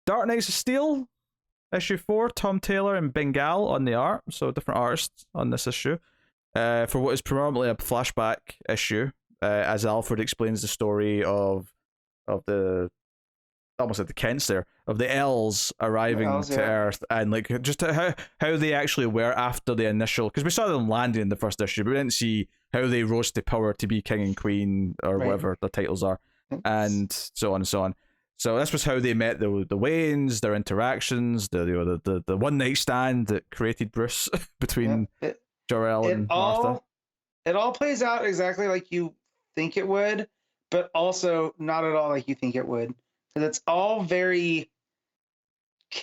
Dark Knights of Steel, issue 4, Tom Taylor and Bengal on the art, so different artists on this issue. For what is predominantly a flashback issue, as Alfred explains the story of the almost like the Kents there, of the elves arriving to Earth, and like just how they actually were after the initial, because we saw them landing in the first issue, but we didn't see how they rose to power to be king and queen or whatever the titles are, and so on and so on. So this was how they met the Waynes, their interactions, the one night stand that created Bruce between Jor-El and Martha. It all plays out exactly like you think it would, but also not at all like you think it would. Because it's all very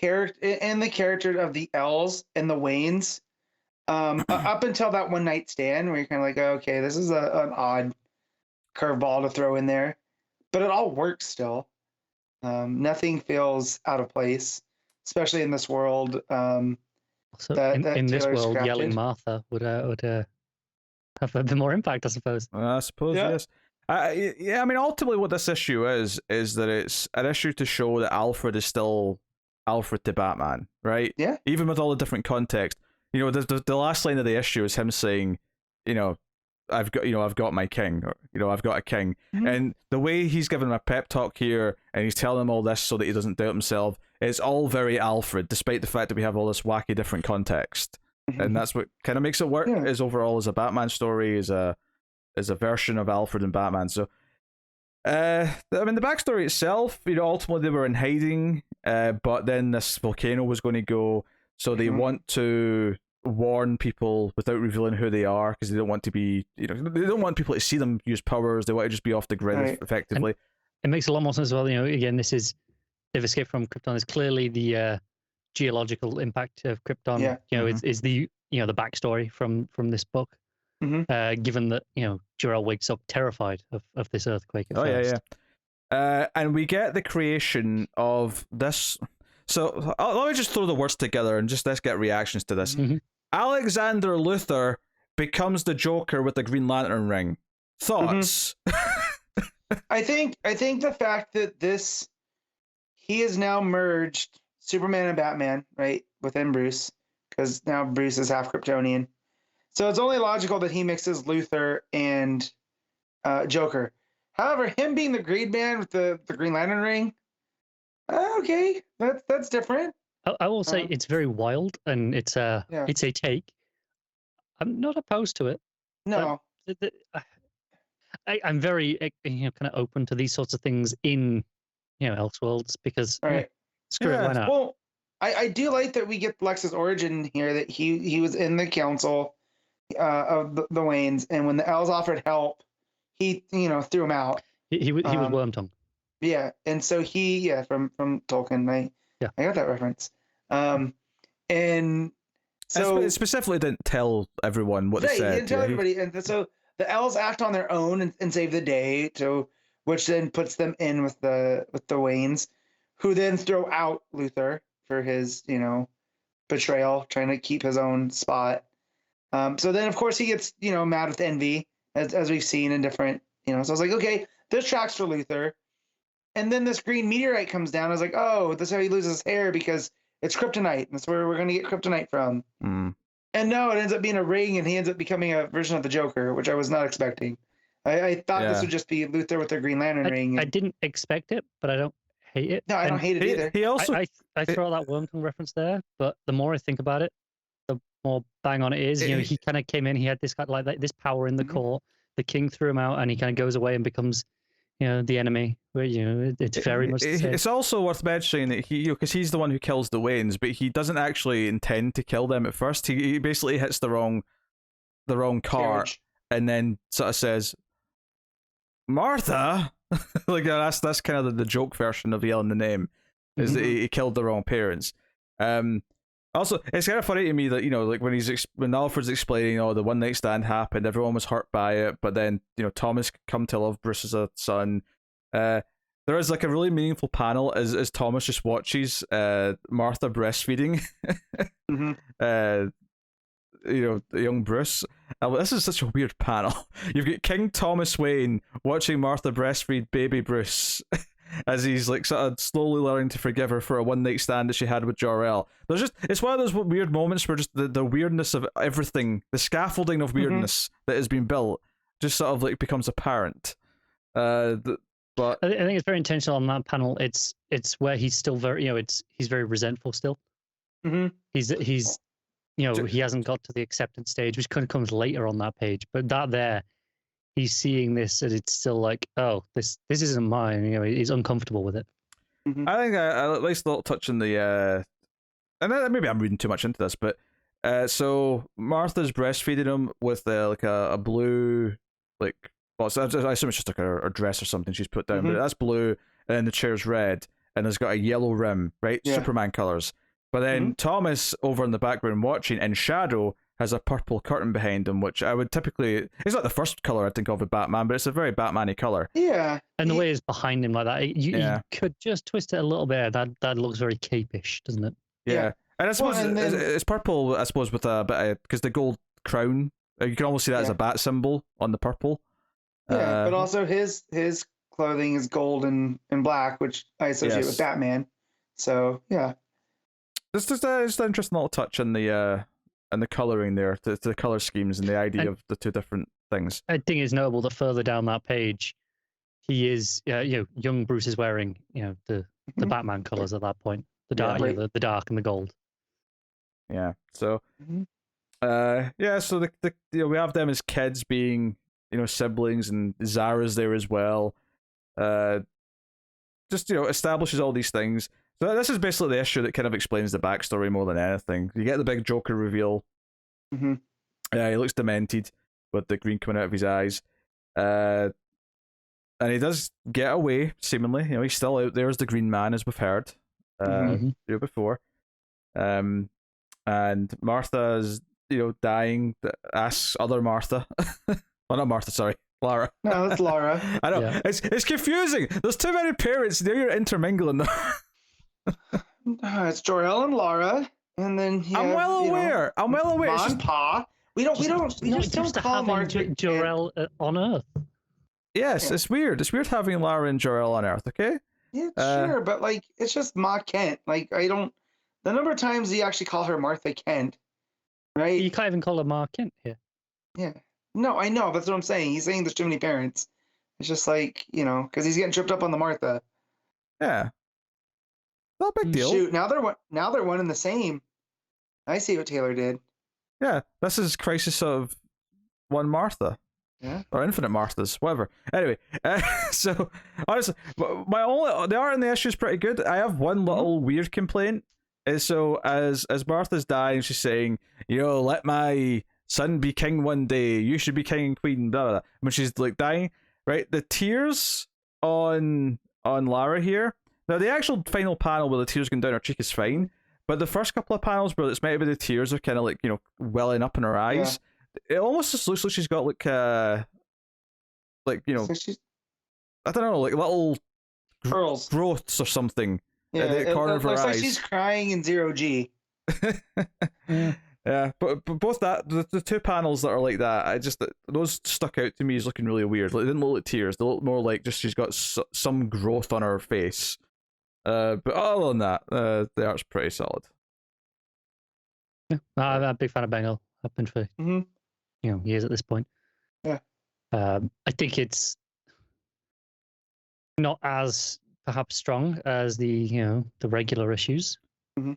in the character of the elves and the Waynes. Up until that one night stand where you're kind of like, okay, this is an odd curveball to throw in there, but it all works still. Nothing feels out of place, especially in this world. So in this world, crafted. Yelling Martha would have a bit more impact, I suppose. I suppose, yes. I mean, ultimately what this issue is that it's an issue to show that Alfred is still Alfred to Batman, right? Yeah. Even with all the different context. You know, the last line of the issue is him saying, I've got my king, or, I've got a king. Mm-hmm. And the way he's giving him a pep talk here, and he's telling him all this so that he doesn't doubt himself, it's all very Alfred, despite the fact that we have all this wacky different context. Mm-hmm. And that's what kind of makes it work, is overall as a Batman story, is a version of Alfred and Batman. So, I mean, the backstory itself, ultimately they were in hiding, but then this volcano was going to go, so they want to warn people without revealing who they are, because they don't want to be, they don't want people to see them use powers. They want to just be off the grid effectively. And it makes a lot more sense as well. Again, they've escaped from Krypton. Is clearly the geological impact of Krypton. Yeah. Is the the backstory from this book. Mm-hmm. Given that Jor-El wakes up terrified of this earthquake at first. And we get the creation of this. So let me just throw the words together and let's get reactions to this. Mm-hmm. Alexander Luthor becomes the Joker with the Green Lantern ring. Thoughts? Mm-hmm. I think the fact that he has now merged Superman and Batman, right, within Bruce, because now Bruce is half Kryptonian. So it's only logical that he mixes Luthor and Joker. However, him being the Green Man with the Green Lantern ring, okay, that's different. I will say it's very wild, and it's a take. I'm not opposed to it. No, I'm very kind of open to these sorts of things in Elseworlds, because screw it, why not? Well, I do like that we get Lex'S Origin here, that he was in the council of the Waynes, and when the elves offered help, he threw him out. He was Wormtongue. Yeah, and so from Tolkien, I got that reference. And so it specifically didn't tell everyone what it said. He didn't tell everybody, and so the elves act on their own and save the day, which then puts them in with the Waynes, who then throw out Luthor for his betrayal, trying to keep his own spot. So then, of course, he gets, mad with envy, as we've seen in different, so I was like, okay, this tracks for Luthor. And then this green meteorite comes down. I was like, oh, this is how he loses his hair, because it's kryptonite. That's where we're going to get kryptonite from. Mm. And no, it ends up being a ring, and he ends up becoming a version of the Joker, which I was not expecting. I thought this would just be Luthor with the Green Lantern ring. I didn't expect it, but I don't hate it. No, I don't hate it either. He also, I throw that Wormtongue reference there, but the more I think about it, the more bang on it is. He kind of came in, he had this kind of this power in the court. The king threw him out, and he kind of goes away and becomes the enemy. Where it's very much the same. It's also worth mentioning that because he's the one who kills the Waynes, but he doesn't actually intend to kill them at first. He basically hits the wrong cart, and then sort of says, Martha. Like that's kind of the joke version of yelling the name, is that he killed the wrong parents. Also, it's kind of funny to me that like when Alfred's explaining, the one night stand happened, everyone was hurt by it, but then Thomas come to love Bruce as a son. There is like a really meaningful panel as Thomas just watches Martha breastfeeding. Young Bruce. This is such a weird panel. You've got King Thomas Wayne watching Martha breastfeed baby Bruce, as he's like sort of slowly learning to forgive her for a one night stand that she had with Jor-El. It's one of those weird moments where just the weirdness of everything, the scaffolding of weirdness that has been built, just sort of like becomes apparent. But I think it's very intentional on that panel. It's where he's still very, he's very resentful still. He's he hasn't got to the acceptance stage, which kind of comes later on that page. But he's seeing this, and it's still like, oh, this isn't mine. He's uncomfortable with it. I think at least a little touch on the and maybe I'm reading too much into this, but so Martha's breastfeeding him with like a blue, like, well, I assume it's just like a dress or something she's put down, but that's blue, and the chair's red, and it's got a yellow rim, right? Yeah. Superman colors. But then Thomas, over in the background watching, in shadow, has a purple curtain behind him, which I would typically... It's not the first color I think of with Batman, but it's a very Batman-y color. Yeah. And the way it's behind him like that, you could just twist it a little bit. That looks very cape-ish, doesn't it? Yeah. And I suppose it's purple, I suppose, with a bit of... Because the gold crown, you can almost see that as a bat symbol on the purple. Yeah, but also his clothing is gold and black, which I associate with Batman. So, yeah. This is an interesting little touch in the coloring there, the color schemes and the idea of the two different things. I think it's notable that further down that page, he is, young Bruce is wearing, the Batman colors at that point, the dark, the dark and the gold. Yeah. So, so the we have them as kids being, siblings, and Zara's there as well. Just establishes all these things. So this is basically the issue that kind of explains the backstory more than anything. You get the big Joker reveal. He looks demented with the green coming out of his eyes. And he does get away, seemingly. He's still out there as the Green Man, as we've heard before. And Martha's, dying, asks other Martha. Well, not Martha, sorry. Lara. No, that's Lara. I know. Yeah. It's confusing. There's too many parents. Now you're intermingling them. It's Jor-El and Lara, and then I'm well aware. Ma and Pa. We just don't call Martha Jor-El on Earth. Yes, it's weird. It's weird having Lara and Jor-El on Earth. Okay. Yeah, sure, but it's just Ma Kent. I don't. The number of times you actually call her Martha Kent, right? You can't even call her Ma Kent here. Yeah. No, I know. That's what I'm saying. He's saying there's too many parents. It's just because he's getting tripped up on the Martha. Yeah. Not a big deal. Shoot, now they're one and the same. I see what Taylor did. Yeah, this is Crisis of One Martha. Yeah. Or Infinite Marthas, whatever. Anyway, so honestly, the art in the issue is pretty good. I have one little weird complaint. So as Martha's dying, she's saying, let my son be king one day. You should be king and queen. Blah, blah, blah. When she's dying, right? The tears on Lara here. Now, the actual final panel where the tears going down her cheek is fine, but the first couple of panels where it's meant to be the tears are kind of welling up in her eyes, it almost just looks like she's got so I don't know, little curls, growths or something at the corner of her eyes. Looks like she's crying in 0G. Yeah, but both the two panels that are like that, those stuck out to me as looking really weird. They didn't look like tears; they look more like just she's got some growth on her face. But other than that, the art's pretty solid. Yeah, I'm a big fan of Bengal. I've been for years at this point. Yeah. I think it's not as perhaps strong as the regular issues.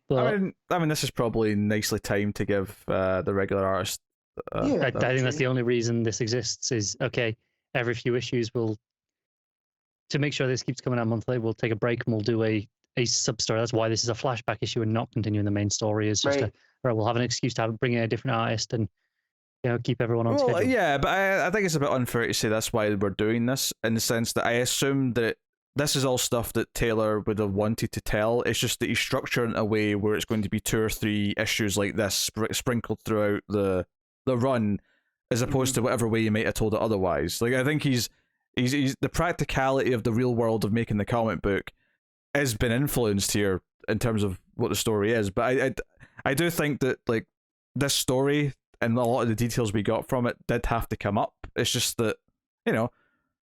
But I mean, this is probably nicely timed to give the regular artist. I think that's the only reason this exists. Is every few issues to make sure this keeps coming out monthly, we'll take a break and we'll do a sub story. That's why this is a flashback issue and not continuing the main story. Is just we'll have an excuse to bring in a different artist and keep everyone on schedule. Yeah, but I think it's a bit unfair to say that's why we're doing this, in the sense that I assume that this is all stuff that Taylor would have wanted to tell. It's just that he's structured in a way where it's going to be 2 or 3 issues like this sprinkled throughout the run, as opposed to whatever way you might have told it otherwise. I think he's the practicality of the real world of making the comic book has been influenced here in terms of what the story is. But I do think that this story and a lot of the details we got from it did have to come up. It's just that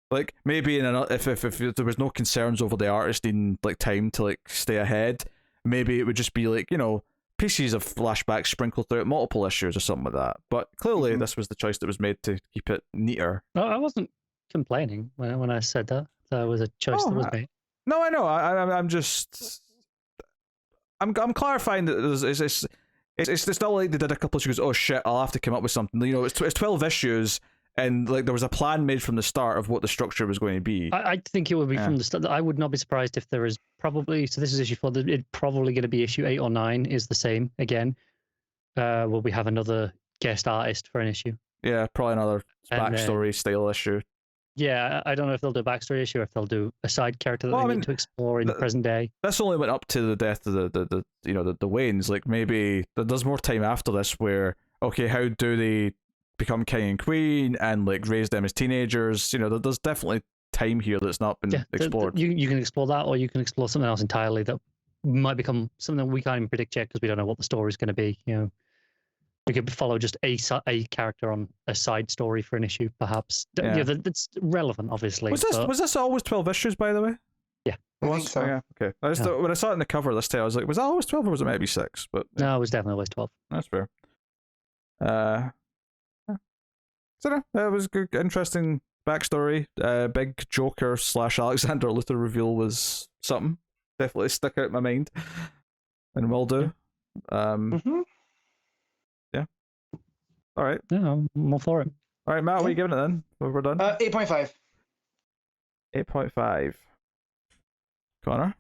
Like maybe if there was no concerns over the artist needing like time to like stay ahead, maybe it would just be like, you know, pieces of flashbacks sprinkled throughout multiple issues or something like that. But clearly, this was the choice that was made to keep it neater. No, I wasn't complaining when I said that. That was a choice that was made. No, I know. I'm just. I'm clarifying that it's not like they did a couple of issues. Oh shit! I'll have to come up with something. You know, it's 12 issues. And like there was a plan made from the start of what the structure was going to be. I think it would be from the start. I would not be surprised if there is probably. So this is issue 4. It's probably going to be issue 8 or 9 is the same again. Will we have another guest artist for an issue? Yeah, probably another backstory style issue. Yeah, I don't know if they'll do a backstory issue or if they'll do a side character that they need to explore in the present day. This only went up to the death of the Waynes. Like maybe there's more time after this where okay, how do they become king and queen and like raise them as teenagers? You know, there's definitely time here that's not been explored. You can explore that, or you can explore something else entirely that might become something we can't even predict yet because we don't know what the story's going to be. You know, we could follow just a character on a side story for an issue, perhaps. Yeah, that's relevant, obviously. Was this always 12 issues, by the way? Yeah, I think so. Oh, yeah, okay. When I saw it in the cover this time, I was like, was that always 12 or was it maybe 6? But no, it was definitely always 12. That's fair. So that was good, interesting backstory. Big Joker / Alexander Luthor reveal was something. Definitely stuck out in my mind, and will do. Yeah. All right. Yeah, I'm all for it. All right, Matt, what are you giving it then? We're done. 8.5. 8.5. Connor.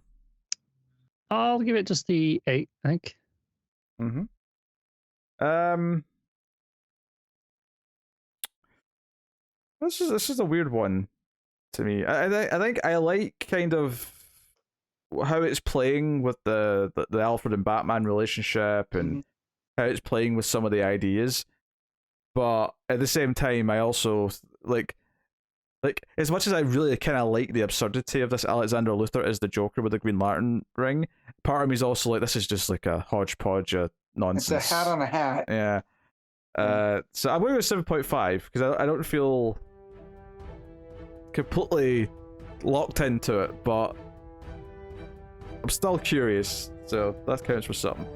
I'll give it just the 8, I think. This is a weird one to me. I think I like kind of how it's playing with the Alfred and Batman relationship and how it's playing with some of the ideas, but at the same time I also like as much as I really kind of like the absurdity of this Alexander Luthor as the Joker with the Green Lantern ring, part of me is also like, this is just like a hodgepodge of nonsense. It's a hat on a hat. Yeah. So I'm going with 7.5 because I don't feel completely locked into it, but I'm still curious, so that counts for something.